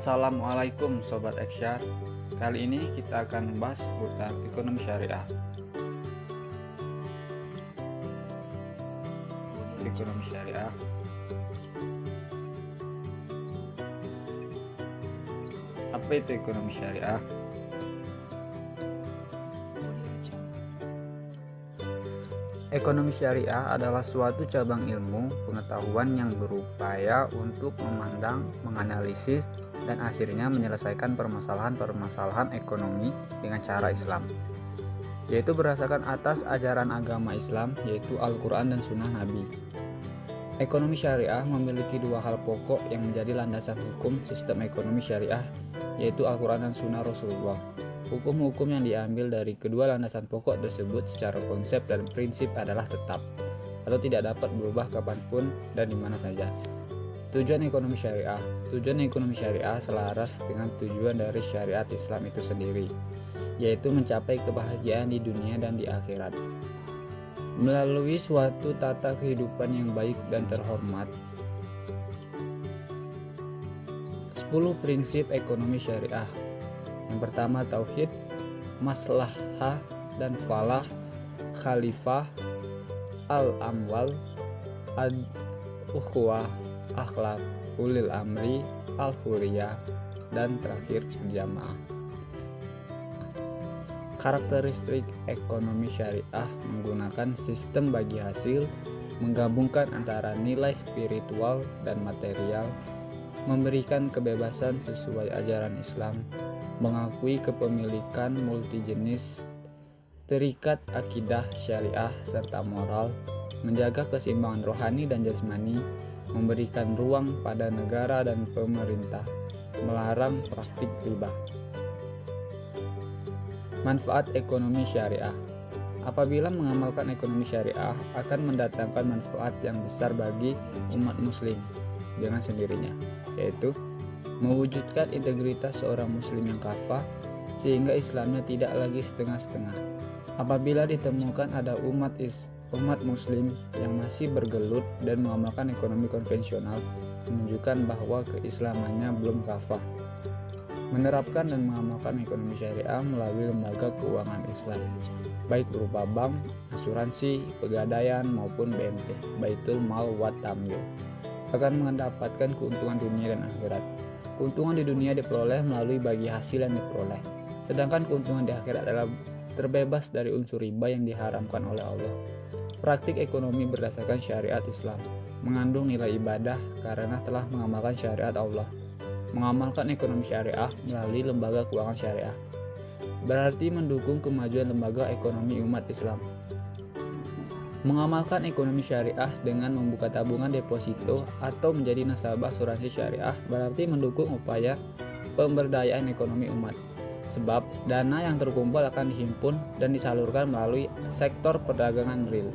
Assalamualaikum Sobat Eksyar. Kali ini kita akan membahas seputar ekonomi syariah. Ekonomi syariah apa itu ekonomi syariah? Ekonomi syariah adalah suatu cabang ilmu pengetahuan yang berupaya untuk memandang, menganalisis, dan akhirnya menyelesaikan permasalahan-permasalahan ekonomi dengan cara Islam, yaitu berdasarkan atas ajaran agama Islam, yaitu Al-Quran dan Sunnah Nabi. Ekonomi syariah memiliki dua hal pokok yang menjadi landasan hukum sistem ekonomi syariah, yaitu Al-Quran dan Sunnah Rasulullah. Hukum-hukum yang diambil dari kedua landasan pokok tersebut secara konsep dan prinsip adalah tetap atau tidak dapat berubah kapanpun dan di mana saja. Tujuan ekonomi syariah selaras dengan tujuan dari syariat Islam itu sendiri, yaitu mencapai kebahagiaan di dunia dan di akhirat melalui suatu tata kehidupan yang baik dan terhormat. 10 prinsip ekonomi syariah. Yang pertama, tauhid, maslahah dan falah, khalifah, al-amwal, al-ukhwah, akhlak, ulil amri, al-huriyah, dan terakhir jamaah. Karakteristik ekonomi syariah menggunakan sistem bagi hasil, menggabungkan antara nilai spiritual dan material, memberikan kebebasan sesuai ajaran Islam, mengakui kepemilikan multijenis, terikat akidah syariah serta moral, menjaga keseimbangan rohani dan jasmani, memberikan ruang pada negara dan pemerintah, melarang praktik riba. Manfaat ekonomi syariah. Apabila mengamalkan ekonomi syariah akan mendatangkan manfaat yang besar bagi umat muslim dengan sendirinya, yaitu mewujudkan integritas seorang muslim yang kafah sehingga Islamnya tidak lagi setengah-setengah. Apabila ditemukan ada umat muslim yang masih bergelut dan mengamalkan ekonomi konvensional, menunjukkan bahwa keislamannya belum kafah. Menerapkan dan mengamalkan ekonomi syariah melalui lembaga keuangan Islam, baik berupa bank, asuransi, pegadaian maupun BMT, Baitul Mal wa Tamwil, akan mendapatkan keuntungan dunia dan akhirat. Keuntungan di dunia diperoleh melalui bagi hasil yang diperoleh, sedangkan keuntungan di akhirat adalah terbebas dari unsur riba yang diharamkan oleh Allah. Praktik ekonomi berdasarkan syariat Islam mengandung nilai ibadah karena telah mengamalkan syariat Allah. Mengamalkan ekonomi syariah melalui lembaga keuangan syariah berarti mendukung kemajuan lembaga ekonomi umat Islam. Mengamalkan ekonomi syariah dengan membuka tabungan deposito atau menjadi nasabah asuransi syariah berarti mendukung upaya pemberdayaan ekonomi umat, sebab dana yang terkumpul akan dihimpun dan disalurkan melalui sektor perdagangan real.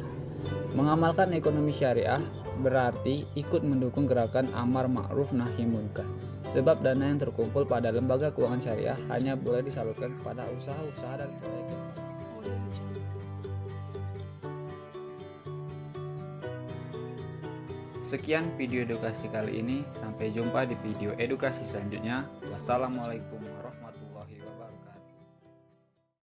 Mengamalkan ekonomi syariah berarti ikut mendukung gerakan amar ma'ruf nahi munkar, sebab dana yang terkumpul pada lembaga keuangan syariah hanya boleh disalurkan kepada usaha-usaha dan proyek. Sekian video edukasi kali ini, sampai jumpa di video edukasi selanjutnya. Wassalamualaikum.